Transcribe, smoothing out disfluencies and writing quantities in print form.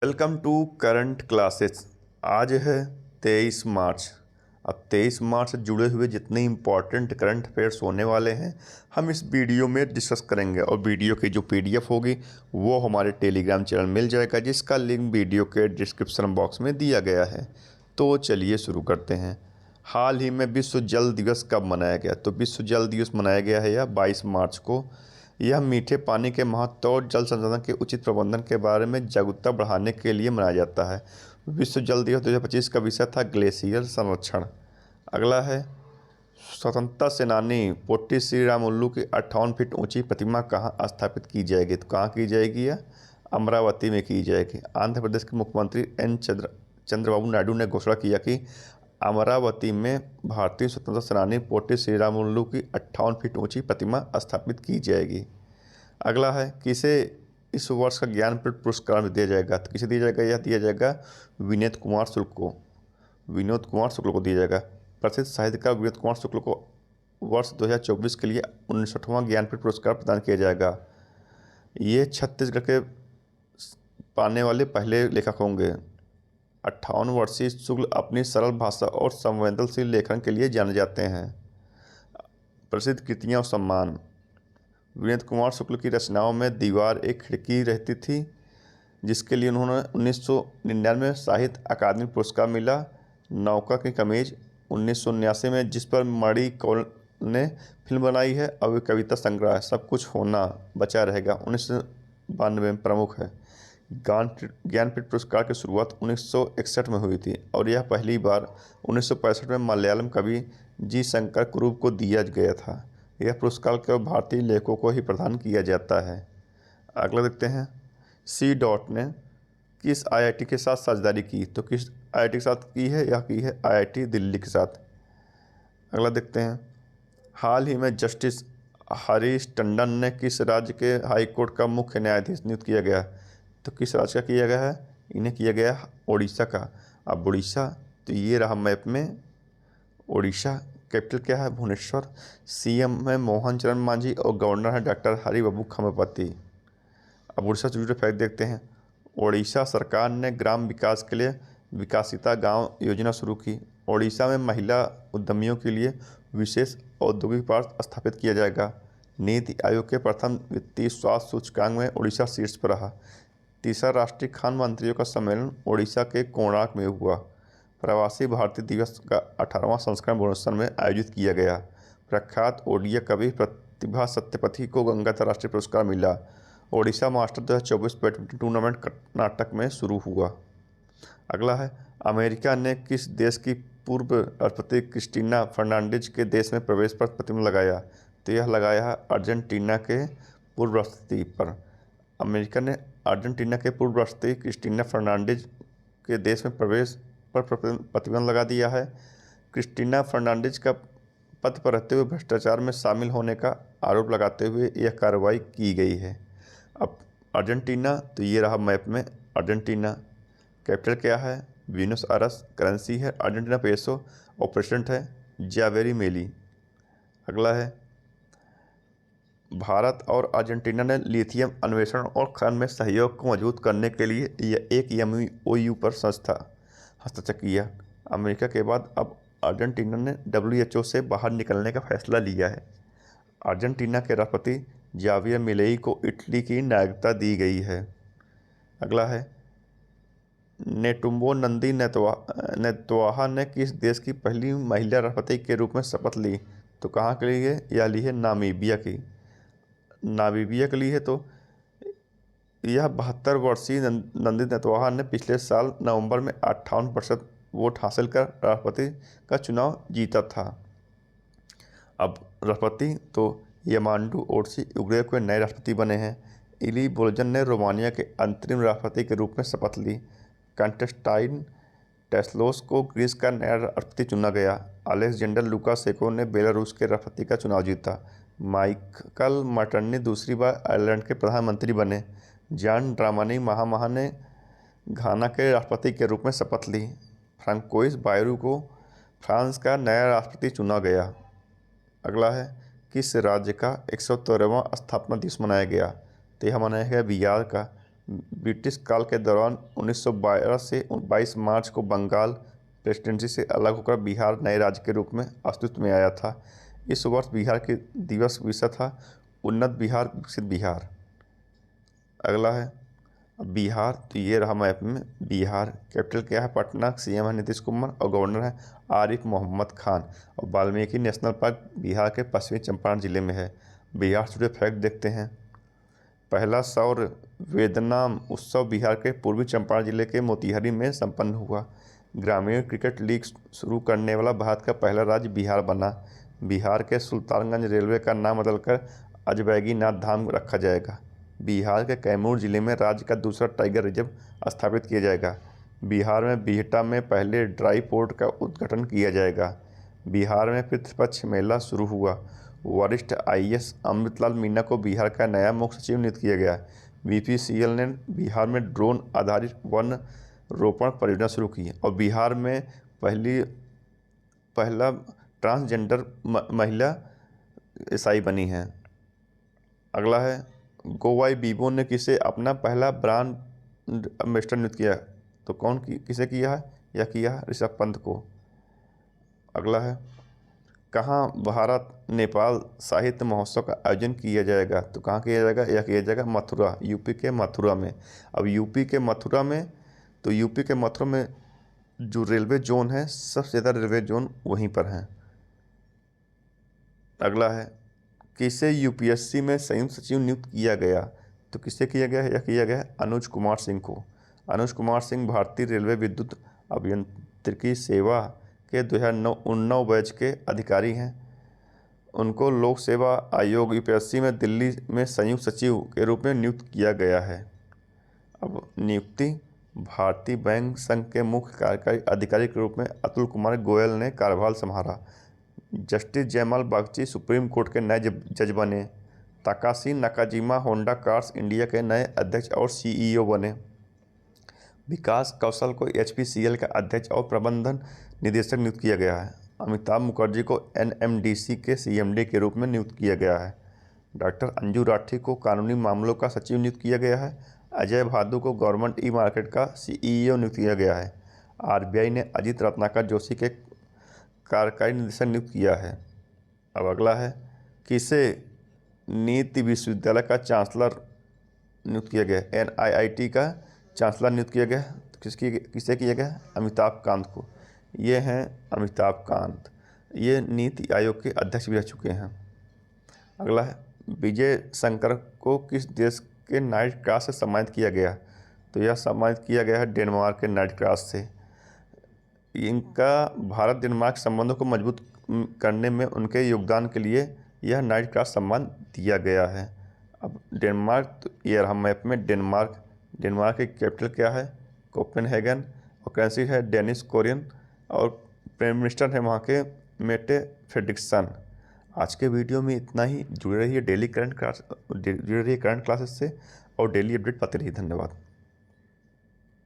Welcome to current classes. आज है 23 मार्च। अब 23 मार्च से जुड़े हुए जितने इम्पोर्टेंट करंट अफेयर्स होने वाले हैं हम इस वीडियो में डिस्कस करेंगे। और वीडियो की जो पीडीएफ होगी वो हमारे टेलीग्राम चैनल मिल जाएगा, जिसका लिंक वीडियो के डिस्क्रिप्शन बॉक्स में दिया गया है। तो चलिए शुरू करते हैं। हाल ही में विश्व जल दिवस कब मनाया गया? तो विश्व जल दिवस मनाया गया है यह 22 मार्च को। यह मीठे पानी के महत्व और जल संसाधन के उचित प्रबंधन के बारे में जागरूकता बढ़ाने के लिए मनाया जाता है। विश्व जल दिवस 2025 का विषय था ग्लेशियर संरक्षण। अगला है, स्वतंत्रता सेनानी पोट्टी श्री रामुलु की 58 फीट ऊंची प्रतिमा कहाँ स्थापित की जाएगी? तो कहाँ की जाएगी? यह अमरावती में की जाएगी। आंध्र प्रदेश के मुख्यमंत्री एन चंद्रबाबू नायडू ने घोषणा किया कि अमरावती में भारतीय स्वतंत्रता सेनानी पोट्टी श्री रामुलु की 58 फीट ऊंची प्रतिमा स्थापित की जाएगी। अगला है, किसे इस वर्ष का ज्ञानपीठ पुरस्कार दिया जाएगा? तो किसे दिया जाएगा? यह दिया जाएगा विनीत कुमार शुक्ल को। विनोद कुमार शुक्ल को दिया जाएगा। प्रसिद्ध साहित्यकार विनोद कुमार शुक्ल को वर्ष 2024 के लिए 59वां ज्ञानपीठ पुरस्कार प्रदान किया जाएगा। ये छत्तीसगढ़ के पाने वाले पहले लेखक होंगे। 58 वर्षीय शुक्ल अपनी सरल भाषा और संवेदनशील लेखन के लिए जाने जाते हैं। प्रसिद्ध कृतियाँ और सम्मान। विनीत कुमार शुक्ल की रचनाओं में दीवार एक खिड़की रहती थी, जिसके लिए उन्होंने 1999 में साहित्य अकादमी पुरस्कार मिला। नौका की कमीज 1979 में, जिस पर मणि कौल ने फिल्म बनाई है। और कविता संग्रह सब कुछ होना बचा रहेगा 1992 में प्रमुख है। ज्ञानपीठ पुरस्कार की शुरुआत 1961 में हुई थी और यह पहली बार 1965 में मलयालम कवि जी शंकर कुरूप को दिया गया था। यह पुरस्कार केवल भारतीय लेखकों को ही प्रदान किया जाता है। अगला देखते हैं, सी डॉट ने किस आईआईटी के साथ साझेदारी की? तो किस आईआईटी के साथ की है? यह की है आईआईटी दिल्ली के साथ। अगला देखते हैं, हाल ही में जस्टिस हरीश टंडन ने किस राज्य के हाईकोर्ट का मुख्य न्यायाधीश नियुक्त किया गया? तो किस राज्य का किया गया है? इन्हें किया गया है उड़ीसा का। अब उड़ीसा तो ये रहा मैप में उड़ीसा। कैपिटल क्या है? भुवनेश्वर। सीएम है मोहन चरण मांझी और गवर्नर है डॉक्टर हरिबाबू खम्बापति। अब उड़ीसा से जुड़े फैक्ट देखते हैं। उड़ीसा सरकार ने ग्राम विकास के लिए विकासिता गांव योजना शुरू की। उड़ीसा में महिला उद्यमियों के लिए विशेष औद्योगिक पार्क स्थापित किया जाएगा। नीति आयोग के प्रथम वित्तीय स्वास्थ्य सूचकांक में उड़ीसा शीर्ष पर रहा। तीसरा राष्ट्रीय खान मंत्रियों का सम्मेलन उड़ीसा के कोणार्क में हुआ। प्रवासी भारतीय दिवस का 18वां संस्करण भुवनेश्वर में आयोजित किया गया। प्रख्यात ओडिया कवि प्रतिभा सत्यपथी को गंगा राष्ट्रीय पुरस्कार मिला। Odisha master 2024 badminton tournament Karnataka में शुरू हुआ। अगला है, अमेरिका ने किस देश की पूर्व राष्ट्रपति क्रिस्टीना फर्नांडिज के देश में प्रवेश पर प्रतिबंध लगाया? तो यह लगाया है अर्जेंटीना के पूर्व राष्ट्रपति पर। अमेरिका ने अर्जेंटीना के पूर्व राष्ट्रपति क्रिस्टीना फर्नांडिज के देश में प्रवेश पर प्रतिबंध लगा दिया है। क्रिस्टीना फर्नांडिज का पद पर रहते हुए भ्रष्टाचार में शामिल होने का आरोप लगाते हुए यह कार्रवाई की गई है। अब अर्जेंटीना तो ये रहा मैप में अर्जेंटीना। कैपिटल क्या है? Buenos Aires. करेंसी है अर्जेंटीना पेसो और प्रेसिडेंट है जावेरी मिली। अगला है, भारत और अर्जेंटीना ने लिथियम अन्वेषण और खनन में सहयोग को मजबूत करने के लिए एक एमओयू पर हस्ताक्षर किया। अमेरिका के बाद अब अर्जेंटीना ने डब्ल्यूएचओ से बाहर निकलने का फैसला लिया है। अर्जेंटीना के राष्ट्रपति जावियर मिलेई को इटली की नागरिकता दी गई है। अगला है, नेटुम्बो नंदी नेतुआहा ने किस देश की पहली महिला राष्ट्रपति के रूप में शपथ ली? तो कहाँ के लिए? यह ली है नामीबिया की। नामीबिया के लिए है। तो यह 72 वर्षीय नंदी नेतुआहा ने पिछले साल नवंबर में 58% वोट हासिल कर राष्ट्रपति का चुनाव जीता था। अब राष्ट्रपति तो यामांडू ओर्सी उग्रे के नए राष्ट्रपति बने हैं। इली बोल्जन ने रोमानिया के अंतरिम राष्ट्रपति के रूप में शपथ ली। कंस्टेंटाइन टेस्लोस को ग्रीस का नया राष्ट्रपति चुना गया। अलेक्जेंडर लुकाशेंको ने बेलारूस के राष्ट्रपति का चुनाव जीता। माइकल मैटर्नी दूसरी बार आयरलैंड के प्रधानमंत्री बने। जॉन ड्रामनी महामहा ने घाना के राष्ट्रपति के रूप में शपथ ली। फ्रांकोइस बायरू को फ्रांस का नया राष्ट्रपति चुना गया। अगला है, किस राज्य का 113वां स्थापना दिवस मनाया गया? तो यह मनाया गया बिहार का। ब्रिटिश काल के दौरान 1912 से 22 मार्च को बंगाल प्रेसिडेंसी से अलग होकर बिहार नए राज्य के रूप में अस्तित्व में आया था। इस वर्ष बिहार के दिवस विषय था उन्नत बिहार विकसित बिहार। अगला है बिहार, तो ये रहा मैप में बिहार। कैपिटल क्या है? पटना। सीएम है नीतीश कुमार और गवर्नर है आरिफ मोहम्मद खान। और वाल्मीकि नेशनल पार्क बिहार के पश्चिमी चंपारण जिले में है। बिहार से जुड़े फैक्ट देखते हैं। पहला सौर वेदनाम उत्सव बिहार के पूर्वी चंपारण जिले के मोतिहारी में संपन्न हुआ। ग्रामीण क्रिकेट लीग शुरू करने वाला भारत का पहला राज्य बिहार बना। बिहार के सुल्तानगंज रेलवे का नाम बदलकर अजबैगीनाथ धाम रखा जाएगा। बिहार के कैमूर जिले में राज्य का दूसरा टाइगर रिजर्व स्थापित किया जाएगा। बिहार में बिहटा में पहले ड्राई पोर्ट का उद्घाटन किया जाएगा। बिहार में पितृपक्ष मेला शुरू हुआ। वरिष्ठ आईएएस अमृतलाल मीना को बिहार का नया मुख्य सचिव नियुक्त किया गया। बीपीसीएल ने बिहार में ड्रोन आधारित वन रोपण परियोजना शुरू की और बिहार में पहला ट्रांसजेंडर महिला एसआई बनी है। अगला है गोवाई बीबो ने किसे अपना पहला ब्रांड एम्बेसडर नियुक्त किया? तो किसे किया है? यह किया है ऋषभ पंत को। अगला है कहाँ भारत नेपाल साहित्य महोत्सव का आयोजन किया जाएगा? तो कहाँ किया जाएगा? यह किया जाएगा मथुरा, यूपी के मथुरा में। अब यूपी के मथुरा में जो रेलवे जोन है, सबसे ज़्यादा रेलवे जोन वहीं पर हैं। अगला है किसे यूपीएससी में संयुक्त सचिव नियुक्त किया गया? तो किसे किया गया है? यह किया गया है अनुज कुमार सिंह को। अनुज कुमार सिंह भारतीय रेलवे विद्युत अभियांत्रिकी सेवा के 2009 बैच के अधिकारी हैं। उनको लोक सेवा आयोग यूपीएससी में दिल्ली में संयुक्त सचिव के रूप में नियुक्त किया गया है। अब नियुक्ति भारतीय बैंक संघ के मुख्य कार्यकारी अधिकारी के रूप में अतुल कुमार गोयल ने कार्यभार संभाला। जस्टिस जयमाल बागची सुप्रीम कोर्ट के नए जज बने। Takashi Nakajima Honda cars India के नए अध्यक्ष और सीईओ बने। विकास कौशल को एचपीसीएल का अध्यक्ष और प्रबंधन निदेशक नियुक्त किया गया है। अमिताभ मुखर्जी को एनएमडीसी के सीएमडी के रूप में नियुक्त किया गया है। डॉक्टर अंजू राठी को कानूनी मामलों का सचिव नियुक्त किया गया है। अजय भादु को गवर्नमेंट ई मार्केट का सीईओ नियुक्त किया गया है। आरबीआई ने अजित रत्नाकर जोशी के कार्यकारी निदेशक नियुक्त किया है। अब अगला है किसे नीति विश्वविद्यालय का चांसलर नियुक्त किया गया? एनआईआईटी का चांसलर नियुक्त किया गया। तो किसे किया गया? अमिताभ कांत को। ये हैं अमिताभ कांत, ये नीति आयोग के अध्यक्ष भी रह चुके हैं। अगला है विजय शंकर को किस देश के नाइट क्रॉस से सम्मानित किया गया? तो यह सम्मानित किया गया है डेनमार्क के नाइट क्रॉस से। इनका भारत डेनमार्क संबंधों को मजबूत करने में उनके योगदान के लिए यह नाइट क्रॉस सम्मान दिया गया है। अब डेनमार्क, तो ये रहा मैप में डेनमार्क की कैपिटल क्या है? कोपेनहेगन। और करेंसी है डेनिश कोरियन और प्राइम मिनिस्टर है वहाँ के मेटे फ्रेडरिक्सन। आज के वीडियो में इतना ही। जुड़े रहिए करंट क्लासेस से और डेली अपडेट पाते रहिए। धन्यवाद।